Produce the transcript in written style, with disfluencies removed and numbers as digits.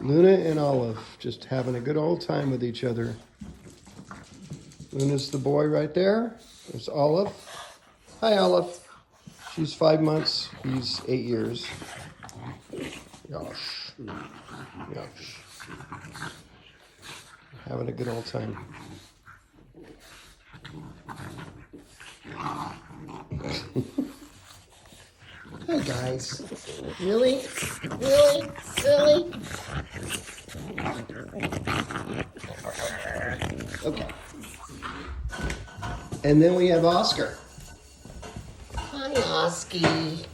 Luna and Olive just having a good old time with each other. Luna's the boy right there. There's Olive. Hi, Olive. She's 5 months. He's 8 years. Yosh. Yosh. Having a good old time. Hey guys. Really? Really? Really? Okay. And then we have Oscar. Hi, Oski.